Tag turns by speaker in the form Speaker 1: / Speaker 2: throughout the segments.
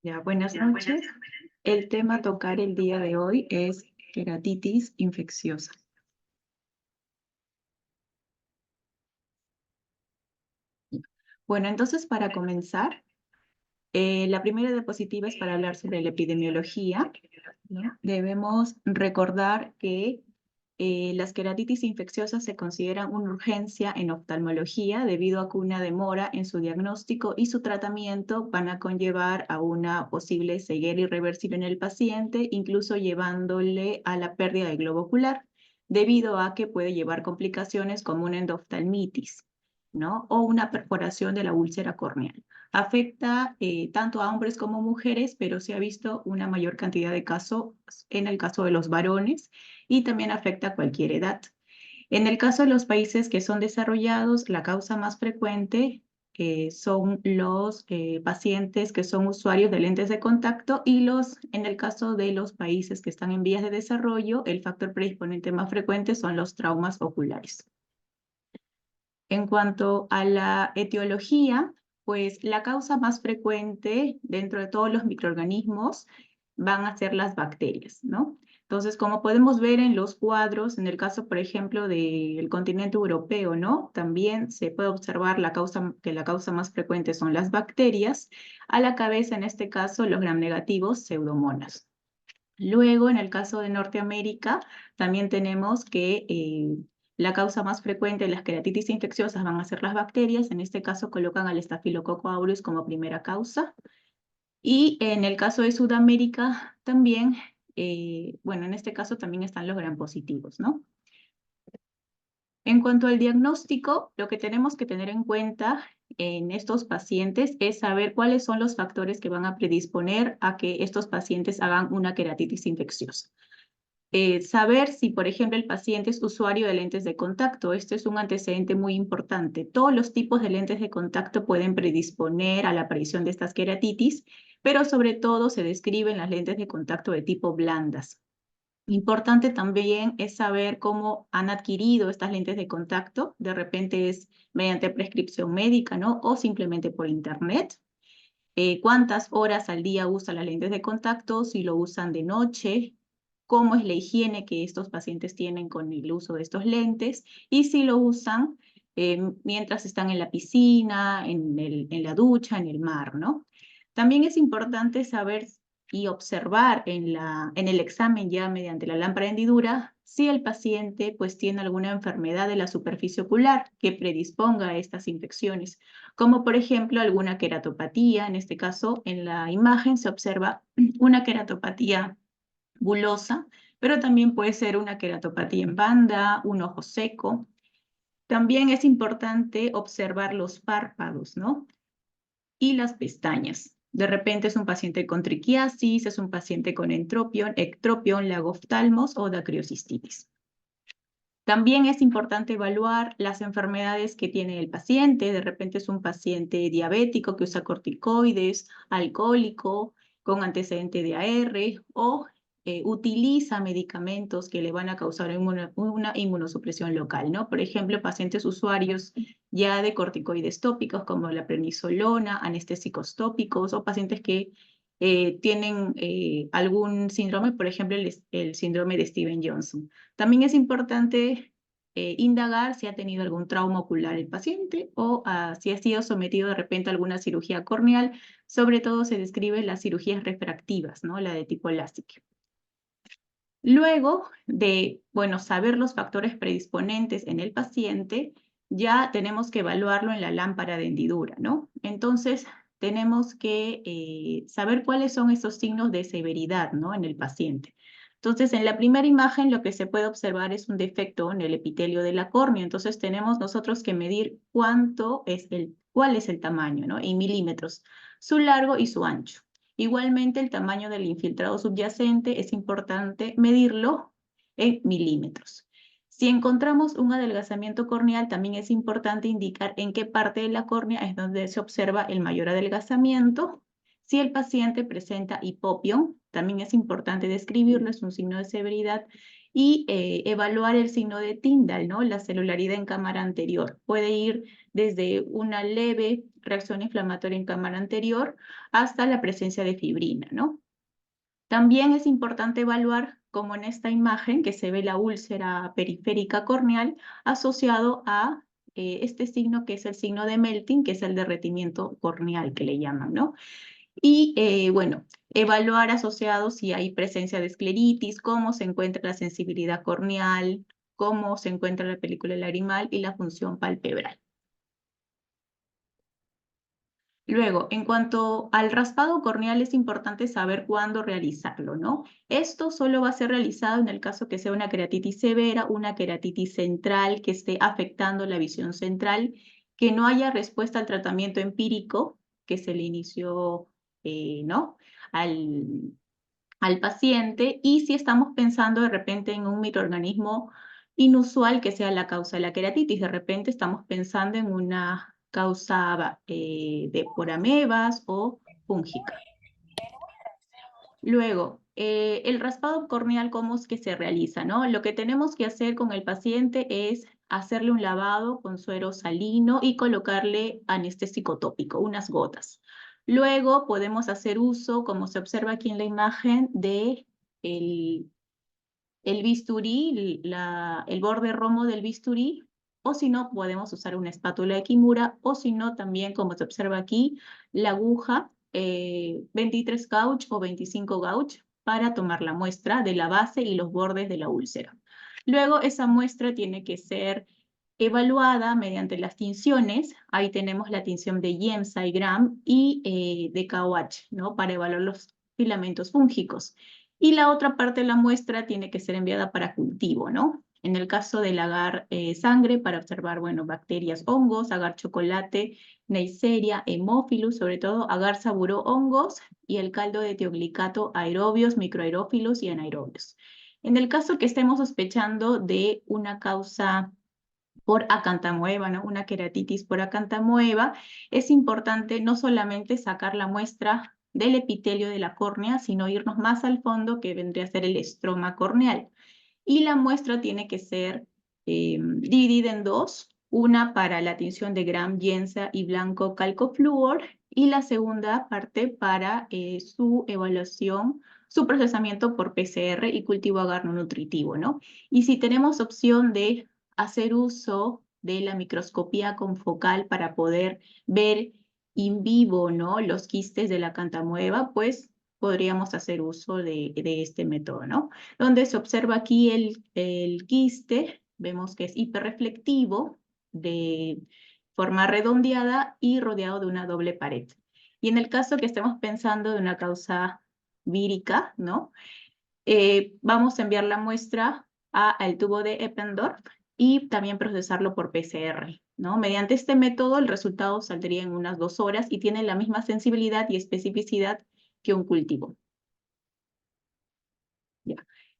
Speaker 1: Ya, buenas noches. El tema a tocar el día de hoy es queratitis infecciosa. Bueno, entonces para comenzar, la primera diapositiva es para hablar sobre la epidemiología, ¿no? Debemos recordar que las queratitis infecciosas se consideran una urgencia en oftalmología debido a que una demora en su diagnóstico y su tratamiento van a conllevar a una posible ceguera irreversible en el paciente, incluso llevándole a la pérdida del globo ocular, debido a que puede llevar complicaciones como una endoftalmitis, ¿no? O una perforación de la úlcera corneal. Afecta tanto a hombres como mujeres, pero se ha visto una mayor cantidad de casos en el caso de los varones y también afecta a cualquier edad. En el caso de los países que son desarrollados, la causa más frecuente son los pacientes que son usuarios de lentes de contacto y en el caso de los países que están en vías de desarrollo, el factor predisponente más frecuente son los traumas oculares. En cuanto a la etiología, pues la causa más frecuente dentro de todos los microorganismos van a ser las bacterias, ¿no? Entonces, como podemos ver en los cuadros, en el caso, por ejemplo, del continente europeo, ¿no? También se puede observar que la causa más frecuente son las bacterias. A la cabeza, en este caso, los gram negativos, pseudomonas. Luego, en el caso de Norteamérica, también tenemos que la causa más frecuente de las queratitis infecciosas van a ser las bacterias. En este caso, colocan al Staphylococcus aureus como primera causa. Y en el caso de Sudamérica, también, bueno, en este caso también están los gram positivos, ¿no? En cuanto al diagnóstico, lo que tenemos que tener en cuenta en estos pacientes es saber cuáles son los factores que van a predisponer a que estos pacientes hagan una queratitis infecciosa. Saber si, por ejemplo, el paciente es usuario de lentes de contacto. Esto es un antecedente muy importante. Todos los tipos de lentes de contacto pueden predisponer a la aparición de estas queratitis, pero sobre todo se describen las lentes de contacto de tipo blandas. Importante también es saber cómo han adquirido estas lentes de contacto. De repente es mediante prescripción médica, ¿no? O simplemente por internet. Cuántas horas al día usan las lentes de contacto, si lo usan de noche, cómo es la higiene que estos pacientes tienen con el uso de estos lentes y si lo usan mientras están en la piscina, en la ducha, en el mar, ¿no? También es importante saber y observar en el examen ya mediante la lámpara de hendidura si el paciente pues tiene alguna enfermedad de la superficie ocular que predisponga a estas infecciones, como por ejemplo alguna queratopatía. En este caso, en la imagen se observa una queratopatía bulosa, pero también puede ser una queratopatía en banda, un ojo seco. También es importante observar los párpados, ¿no? Y las pestañas. De repente es un paciente con triquiasis, es un paciente con ectropión, lagoftalmos o dacriocistitis. También es importante evaluar las enfermedades que tiene el paciente. De repente es un paciente diabético que usa corticoides, alcohólico, con antecedente de AR o utiliza medicamentos que le van a causar una inmunosupresión local, ¿no? Por ejemplo, pacientes usuarios ya de corticoides tópicos como la prednisolona, anestésicos tópicos o pacientes que tienen algún síndrome, por ejemplo, el síndrome de Steven-Johnson. También es importante indagar si ha tenido algún trauma ocular el paciente o si ha sido sometido de repente a alguna cirugía corneal. Sobre todo se describen las cirugías refractivas, ¿no? La de tipo LASIK. Luego de, bueno, saber los factores predisponentes en el paciente, ya tenemos que evaluarlo en la lámpara de hendidura, ¿no? Entonces, tenemos que saber cuáles son esos signos de severidad, ¿no? En el paciente. Entonces, en la primera imagen lo que se puede observar es un defecto en el epitelio de la córnea. Entonces, tenemos nosotros que medir cuál es el tamaño, ¿no? En milímetros, su largo y su ancho. Igualmente, el tamaño del infiltrado subyacente es importante medirlo en milímetros. Si encontramos un adelgazamiento corneal, también es importante indicar en qué parte de la córnea es donde se observa el mayor adelgazamiento. Si el paciente presenta hipopión, también es importante describirlo, es un signo de severidad, y evaluar el signo de Tyndall, ¿no? La celularidad en cámara anterior. Puede ir desde una leve reacción inflamatoria en cámara anterior, hasta la presencia de fibrina, ¿no? También es importante evaluar, como en esta imagen, que se ve la úlcera periférica corneal asociado a este signo que es el signo de melting, que es el derretimiento corneal que le llaman, ¿no? Y bueno, evaluar asociado si hay presencia de escleritis, cómo se encuentra la sensibilidad corneal, cómo se encuentra la película lagrimal y la función palpebral. Luego, en cuanto al raspado corneal, es importante saber cuándo realizarlo, ¿no? Esto solo va a ser realizado en el caso que sea una queratitis severa, una queratitis central que esté afectando la visión central, que no haya respuesta al tratamiento empírico que se le inició, ¿no? Al paciente, y si estamos pensando de repente en un microorganismo inusual que sea la causa de la queratitis, de repente estamos pensando en una causa por amebas o fúngica. Luego, el raspado corneal, ¿cómo es que se realiza, no? Lo que tenemos que hacer con el paciente es hacerle un lavado con suero salino y colocarle anestésico tópico, unas gotas. Luego podemos hacer uso, como se observa aquí en la imagen, de el bisturí, el borde romo del bisturí, o si no, podemos usar una espátula de Kimura, o si no, también, como se observa aquí, la aguja 23 gauge o 25 gauge para tomar la muestra de la base y los bordes de la úlcera. Luego, esa muestra tiene que ser evaluada mediante las tinciones. Ahí tenemos la tinción de Yemsa y Gram y de KOH, ¿no? Para evaluar los filamentos fúngicos. Y la otra parte de la muestra tiene que ser enviada para cultivo, ¿no? En el caso del agar sangre, para observar, bueno, bacterias, hongos, agar chocolate, Neisseria, Haemophilus, sobre todo agar saburó hongos, y el caldo de teoglicato aerobios, microaerófilos y anaerobios. En el caso que estemos sospechando de una causa por acantamoeba, ¿no? Una queratitis por acantamoeba, es importante no solamente sacar la muestra del epitelio de la córnea, sino irnos más al fondo, que vendría a ser el estroma corneal. Y la muestra tiene que ser dividida en dos, una para la tinción de Gram, Yensa y blanco calcofluor, y la segunda parte para su evaluación, su procesamiento por PCR y cultivo agar no nutritivo, ¿no? Y si tenemos opción de hacer uso de la microscopía confocal para poder ver in vivo, ¿no? Los quistes de la cantamueva, pues podríamos hacer uso de este método, ¿no? Donde se observa aquí el quiste, vemos que es hiperreflectivo, de forma redondeada y rodeado de una doble pared. Y en el caso que estemos pensando de una causa vírica, ¿no? Vamos a enviar la muestra al tubo de Eppendorf y también procesarlo por PCR, ¿no? Mediante este método el resultado saldría en unas 2 horas y tiene la misma sensibilidad y especificidad que un cultivo. Ya.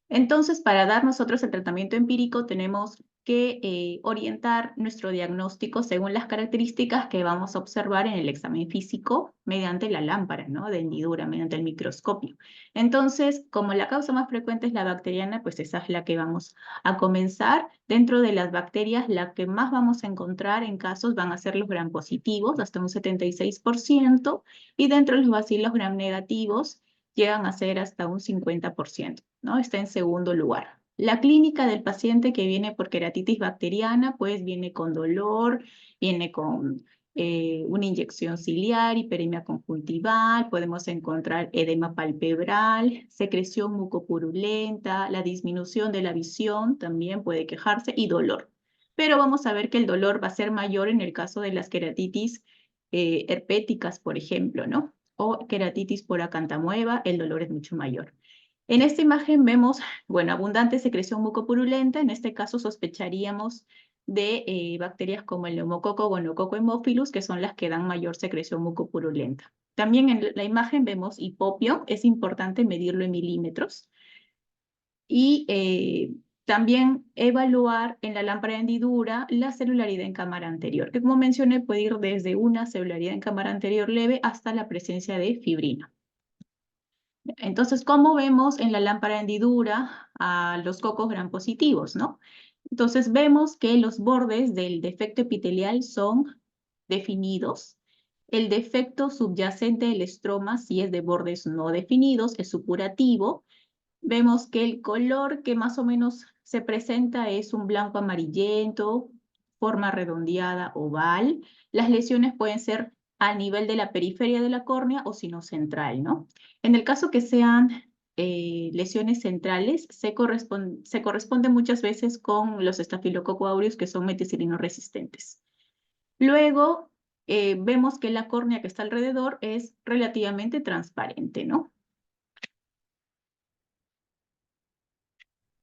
Speaker 1: Entonces, para dar nosotros el tratamiento empírico, tenemos que orientar nuestro diagnóstico según las características que vamos a observar en el examen físico mediante la lámpara, ¿no? De hendidura, mediante el microscopio. Entonces, como la causa más frecuente es la bacteriana, pues esa es la que vamos a comenzar. Dentro de las bacterias, la que más vamos a encontrar en casos van a ser los gram positivos, hasta un 76%, y dentro de los bacilos gram negativos, llegan a ser hasta un 50%, ¿no? Está en segundo lugar. La clínica del paciente que viene por queratitis bacteriana, pues viene con dolor, viene con una inyección ciliar, hiperemia conjuntival, podemos encontrar edema palpebral, secreción mucopurulenta, la disminución de la visión también puede quejarse y dolor. Pero vamos a ver que el dolor va a ser mayor en el caso de las queratitis herpéticas, por ejemplo, ¿no? O queratitis por acantamueva, el dolor es mucho mayor. En esta imagen vemos, bueno, abundante secreción mucopurulenta. En este caso sospecharíamos de bacterias como el neumococo o gonococo haemophilus, que son las que dan mayor secreción mucopurulenta. También en la imagen vemos hipopio, es importante medirlo en milímetros. Y también evaluar en la lámpara de hendidura la celularidad en cámara anterior, que como mencioné puede ir desde una celularidad en cámara anterior leve hasta la presencia de fibrina. Entonces, ¿cómo vemos en la lámpara de hendidura a los cocos gram positivos, ¿no? Entonces vemos que los bordes del defecto epitelial son definidos El defecto subyacente del estroma, si es de bordes no definidos, es supurativo. Vemos que el color que más o menos se presenta es un blanco amarillento, forma redondeada, oval. Las lesiones pueden ser a nivel de la periferia de la córnea o si no central, ¿no? En el caso que sean lesiones centrales, se corresponde muchas veces con los estafilococo aureus que son meticilino resistentes. Luego, vemos que la córnea que está alrededor es relativamente transparente, ¿no?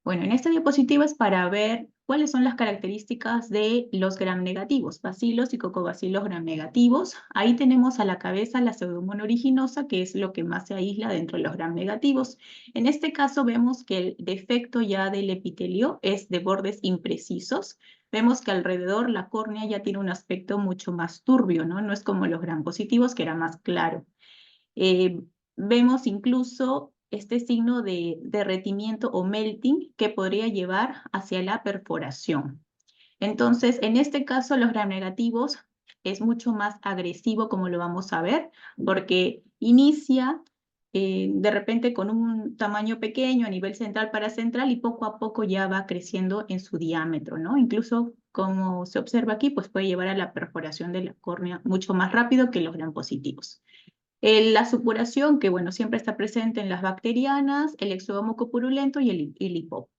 Speaker 1: Bueno, en esta diapositiva es para ver cuáles son las características de los gram negativos, bacilos y cocobacilos gram negativos. Ahí tenemos a la cabeza la pseudomonas aeruginosa, que es lo que más se aísla dentro de los gram negativos. En este caso vemos que el defecto ya del epitelio es de bordes imprecisos. Vemos que alrededor la córnea ya tiene un aspecto mucho más turbio, ¿no? No es como los gram positivos, que era más claro. Eh, Vemos incluso este signo de derretimiento o melting que podría llevar hacia la perforación. Entonces, en este caso, los gram negativos es mucho más agresivo, como lo vamos a ver, porque inicia de repente con un tamaño pequeño a nivel central para central y poco a poco ya va creciendo en su diámetro, ¿no? Incluso, como se observa aquí, pues puede llevar a la perforación de la córnea mucho más rápido que los gram positivos. La supuración, que bueno, siempre está presente en las bacterianas, el exudado mucopurulento y el hipo.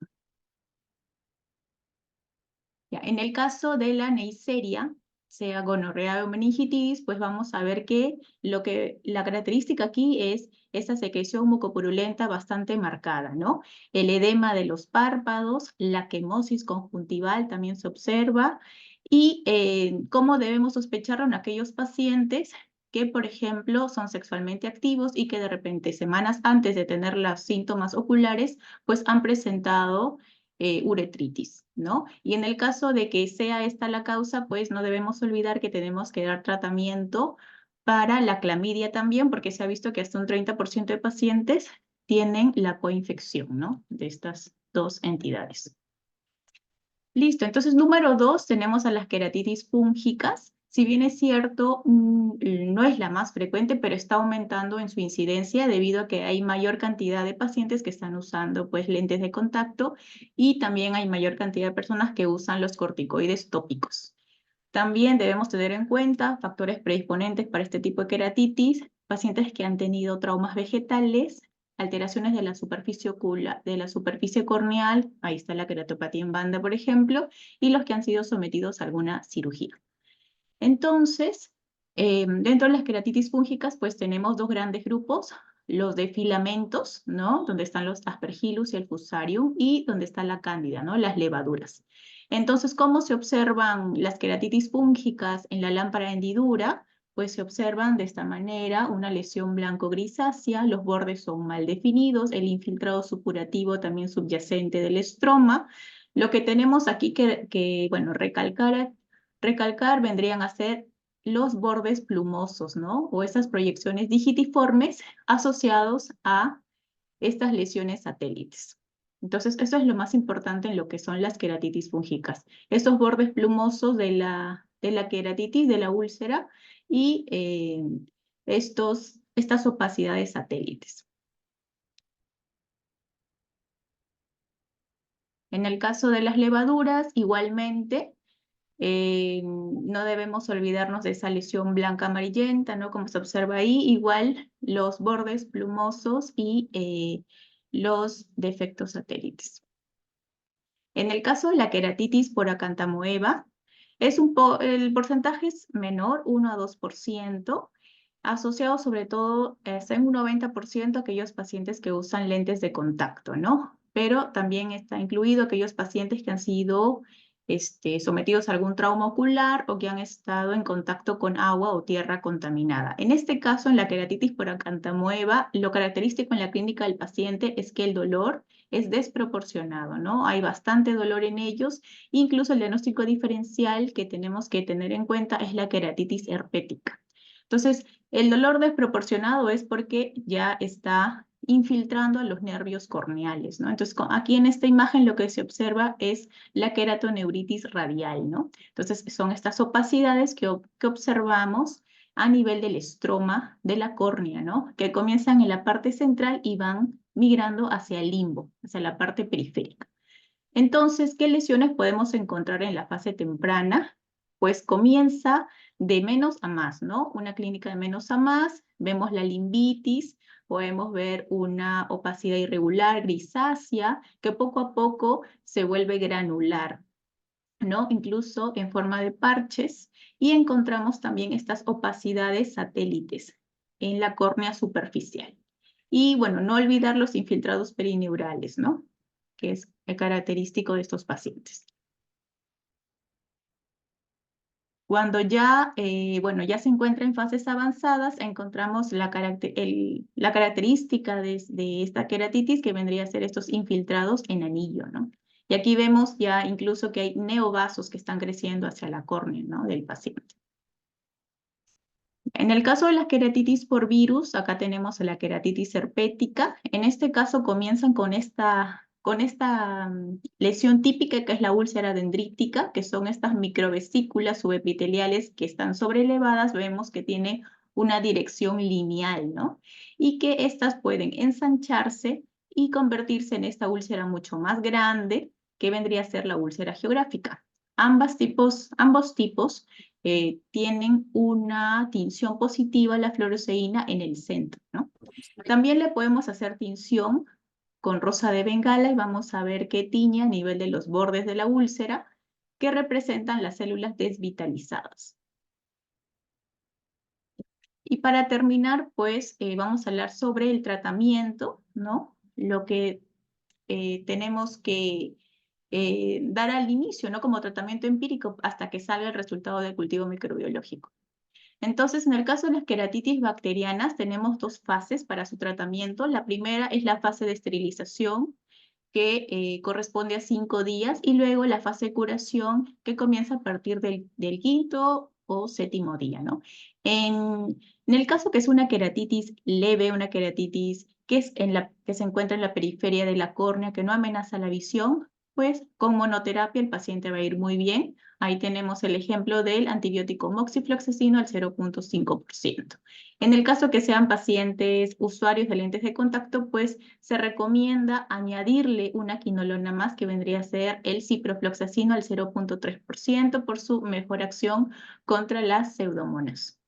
Speaker 1: Ya, en el caso de la Neisseria, sea gonorrea o meningitis, pues vamos a ver que la característica aquí es esa secreción mucopurulenta bastante marcada, ¿no? El edema de los párpados, la quemosis conjuntival también se observa. Y cómo debemos sospecharlo en aquellos pacientes que, por ejemplo, son sexualmente activos y que de repente, semanas antes de tener los síntomas oculares, pues han presentado uretritis, ¿no? Y en el caso de que sea esta la causa, pues no debemos olvidar que tenemos que dar tratamiento para la clamidia también, porque se ha visto que hasta un 30% de pacientes tienen la coinfección, ¿no? De estas dos entidades. Listo, entonces número 2 tenemos a las queratitis fúngicas. Si bien es cierto, no es la más frecuente, pero está aumentando en su incidencia debido a que hay mayor cantidad de pacientes que están usando pues, lentes de contacto y también hay mayor cantidad de personas que usan los corticoides tópicos. También debemos tener en cuenta factores predisponentes para este tipo de queratitis, pacientes que han tenido traumas vegetales, alteraciones de la superficie ocular, de la superficie corneal, ahí está la queratopatía en banda, por ejemplo, y los que han sido sometidos a alguna cirugía. Entonces, dentro de las queratitis fúngicas, pues tenemos dos grandes grupos, los de filamentos, ¿no? Donde están los aspergillus y el fusarium, y donde está la cándida, ¿no? Las levaduras. Entonces, ¿cómo se observan las queratitis fúngicas en la lámpara de hendidura? Pues se observan de esta manera una lesión blanco-grisácea, los bordes son mal definidos, el infiltrado supurativo también subyacente del estroma. Lo que tenemos aquí bueno, recalcar vendrían a ser los bordes plumosos, ¿no? O esas proyecciones digitiformes asociados a estas lesiones satélites. Entonces, eso es lo más importante en lo que son las queratitis fúngicas. Esos bordes plumosos de la queratitis, de la úlcera, y estas opacidades satélites. En el caso de las levaduras, igualmente, no debemos olvidarnos de esa lesión blanca amarillenta, ¿no? Como se observa ahí, igual los bordes plumosos y los defectos satélites. En el caso de la queratitis por acantamoeba, el porcentaje es menor, 1 a 2%, asociado sobre todo en un 90% a aquellos pacientes que usan lentes de contacto, ¿no? Pero también está incluido aquellos pacientes que han sido sometidos a algún trauma ocular o que han estado en contacto con agua o tierra contaminada. En este caso, en la queratitis por acantamoeba, lo característico en la clínica del paciente es que el dolor es desproporcionado, ¿no? Hay bastante dolor en ellos. Incluso el diagnóstico diferencial que tenemos que tener en cuenta es la queratitis herpética. Entonces, el dolor desproporcionado es porque ya está infiltrando a los nervios corneales, ¿no? Entonces, aquí en esta imagen lo que se observa es la queratoneuritis radial, ¿no? Entonces, son estas opacidades que observamos a nivel del estroma de la córnea, ¿no? Que comienzan en la parte central y van migrando hacia el limbo, hacia la parte periférica. Entonces, ¿qué lesiones podemos encontrar en la fase temprana? Pues comienza de menos a más, ¿no? Una clínica de menos a más, vemos la limbitis, podemos ver una opacidad irregular, grisácea, que poco a poco se vuelve granular, ¿no? Incluso en forma de parches, y encontramos también estas opacidades satélites en la córnea superficial. Y bueno, no olvidar los infiltrados perineurales, ¿no? Que es característico de estos pacientes. Cuando ya, bueno, ya se encuentra en fases avanzadas, encontramos la característica de esta queratitis, que vendría a ser estos infiltrados en anillo, ¿no? Y aquí vemos ya incluso que hay neovasos que están creciendo hacia la córnea, ¿no?, del paciente. En el caso de la queratitis por virus, acá tenemos la queratitis herpética. En este caso comienzan con esta lesión típica, que es la úlcera dendrítica, que son estas microvesículas subepiteliales que están sobrelevadas. Vemos que tiene una dirección lineal, ¿no? Y que estas pueden ensancharse y convertirse en esta úlcera mucho más grande, que vendría a ser la úlcera geográfica. Ambos tipos tienen una tinción positiva a la fluoresceína en el centro, ¿no? También le podemos hacer tinción con rosa de Bengala y vamos a ver qué tiñe a nivel de los bordes de la úlcera, que representan las células desvitalizadas. Y para terminar, pues vamos a hablar sobre el tratamiento, ¿no? Lo que tenemos que dar al inicio, ¿no?, como tratamiento empírico hasta que salga el resultado del cultivo microbiológico. Entonces, en el caso de las queratitis bacterianas, tenemos dos fases para su tratamiento. La primera es la fase de esterilización, que corresponde a 5 días, y luego la fase de curación, que comienza a partir del quinto o séptimo día, ¿no? En el caso que es una queratitis leve, una queratitis que se encuentra en la periferia de la córnea, que no amenaza la visión, pues con monoterapia el paciente va a ir muy bien. Ahí tenemos el ejemplo del antibiótico moxifloxacino al 0.5%. En el caso que sean pacientes usuarios de lentes de contacto, pues se recomienda añadirle una quinolona más, que vendría a ser el ciprofloxacino al 0.3%, por su mejor acción contra las pseudomonas.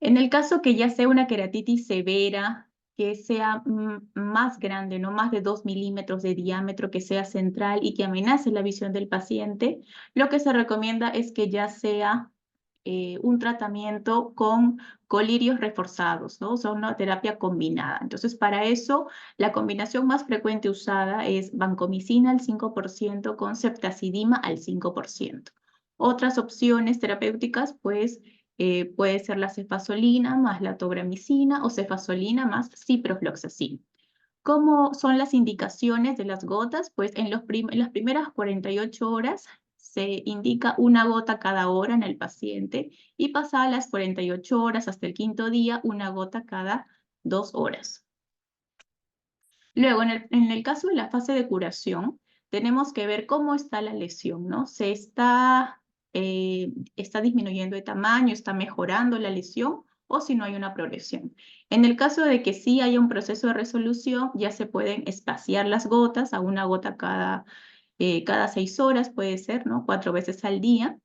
Speaker 1: En el caso que ya sea una queratitis severa, que sea más grande, no más de 2 milímetros de diámetro, que sea central y que amenace la visión del paciente, lo que se recomienda es que ya sea un tratamiento con colirios reforzados, ¿no? O sea, una terapia combinada. Entonces, para eso, la combinación más frecuente usada es vancomicina al 5% con ceftazidima al 5%. Otras opciones terapéuticas, pues, puede ser la cefazolina más la tobramicina o cefazolina más ciprofloxacin. ¿Cómo son las indicaciones de las gotas? Pues en las primeras 48 horas se indica una gota cada hora en el paciente, y pasadas las 48 horas hasta el quinto día, una gota cada 2 horas. Luego, en el caso de la fase de curación, tenemos que ver cómo está la lesión, ¿no? Está disminuyendo de tamaño, está mejorando la lesión, o si no hay una progresión. En el caso de que sí haya un proceso de resolución, ya se pueden espaciar las gotas a una gota cada 6 horas, puede ser, ¿no? 4 veces al día.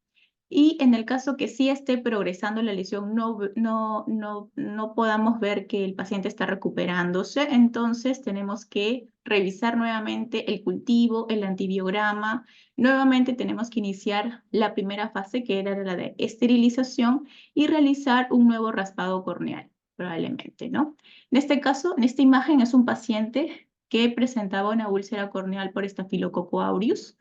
Speaker 1: Y en el caso que sí esté progresando la lesión, no podamos ver que el paciente está recuperándose, entonces tenemos que revisar nuevamente el cultivo, el antibiograma. Nuevamente tenemos que iniciar la primera fase, que era la de esterilización, y realizar un nuevo raspado corneal, probablemente, ¿no? En este caso, en esta imagen, es un paciente que presentaba una úlcera corneal por Staphylococcus aureus.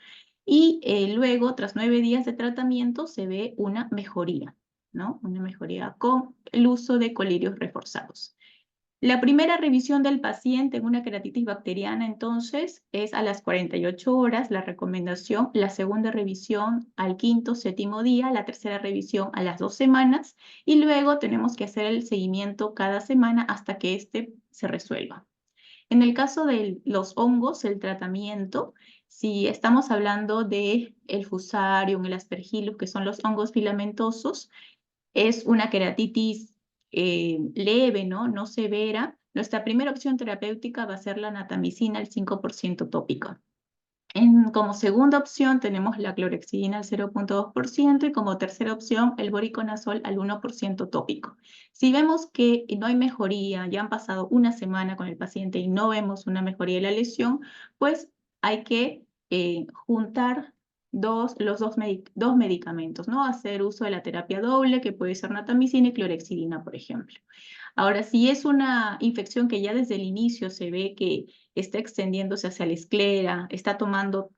Speaker 1: Y luego, tras 9 días de tratamiento, se ve una mejoría, ¿no? Una mejoría con el uso de colirios reforzados. La primera revisión del paciente en una queratitis bacteriana, entonces, es a las 48 horas, la recomendación. La segunda revisión al quinto, séptimo día. La tercera revisión a las 2 semanas. Y luego tenemos que hacer el seguimiento cada semana hasta que este se resuelva. En el caso de los hongos, el tratamiento Si estamos hablando de el Fusarium, el Aspergillus, que son los hongos filamentosos, es una queratitis leve, ¿no? No severa. Nuestra primera opción terapéutica va a ser la natamicina, el 5% tópico. Como segunda opción tenemos la clorexidina al 0,2% y como tercera opción el voriconazol al 1% tópico. Si vemos que no hay mejoría, ya han pasado una semana con el paciente y no vemos una mejoría de la lesión, pues hay que juntar dos medicamentos, ¿no? Hacer uso de la terapia doble, que puede ser natamicina y clorexidina, por ejemplo. Ahora, si es una infección que ya desde el inicio se ve que está extendiéndose hacia la esclera, está tomando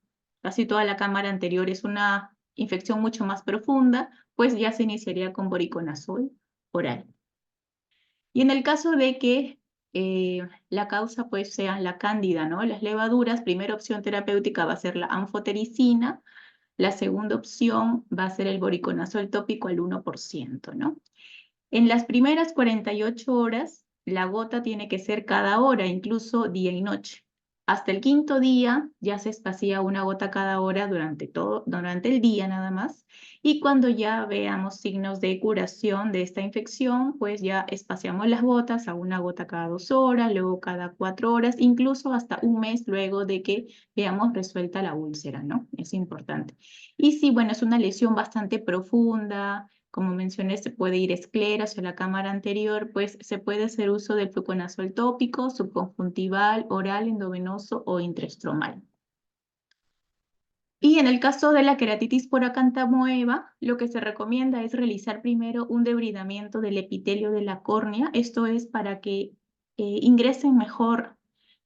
Speaker 1: casi toda la cámara anterior, es una infección mucho más profunda, pues ya se iniciaría con voriconazol oral. Y en el caso de que la causa pues sea la cándida, ¿no? Las levaduras, primera opción terapéutica va a ser la anfotericina, la segunda opción va a ser el voriconazol tópico al 1%, ¿no? En las primeras 48 horas, la gota tiene que ser cada hora, incluso día y noche. Hasta el quinto día ya se espacía una gota cada hora durante el día nada más. Y cuando ya veamos signos de curación de esta infección, pues ya espaciamos las gotas a una gota cada 2 horas, luego cada 4 horas, incluso hasta un mes luego de que veamos resuelta la úlcera, ¿no? Es importante. Y si, bueno, es una lesión bastante profunda, como mencioné, se puede ir escleras o la cámara anterior, pues se puede hacer uso del fluconazol tópico, subconjuntival, oral, endovenoso o intraestromal. Y en el caso de la queratitis por acantamoeba, lo que se recomienda es realizar primero un debridamiento del epitelio de la córnea. Esto es para que ingresen mejor,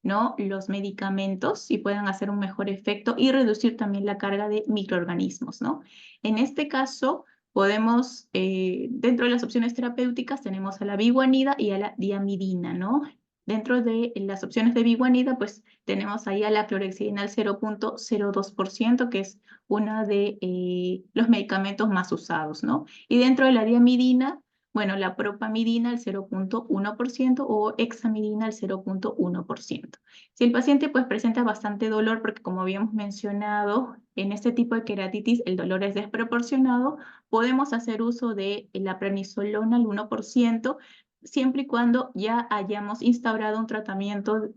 Speaker 1: ¿no?, los medicamentos y puedan hacer un mejor efecto y reducir también la carga de microorganismos, ¿no? En este caso, podemos, dentro de las opciones terapéuticas, tenemos a la biguanida y a la diamidina, ¿no? Dentro de las opciones de biguanida, pues tenemos ahí a la clorexidina al 0,02%, que es uno de los medicamentos más usados, ¿no? Y dentro de la diamidina, bueno, la propamidina al 0,1% o hexamidina al 0,1%. Si el paciente pues presenta bastante dolor, porque como habíamos mencionado, en este tipo de queratitis el dolor es desproporcionado, podemos hacer uso de la prednisolona al 1%, siempre y cuando ya hayamos instaurado un tratamiento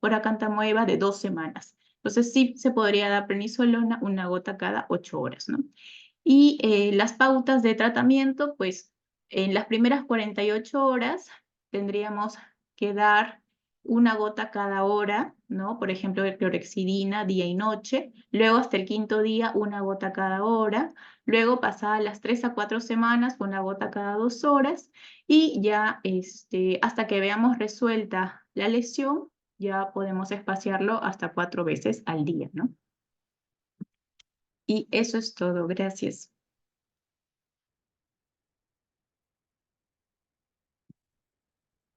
Speaker 1: por acantamoeba de 2 semanas. Entonces sí se podría dar prednisolona una gota cada 8 horas, ¿no? Y las pautas de tratamiento, pues en las primeras 48 horas tendríamos que dar una gota cada hora, ¿no? Por ejemplo, de clorexidina día y noche. Luego, hasta el quinto día, una gota cada hora. Luego, pasadas las 3 a 4 semanas, una gota cada 2 horas. Y ya hasta que veamos resuelta la lesión, ya podemos espaciarlo hasta 4 veces al día, ¿no? Y eso es todo. Gracias.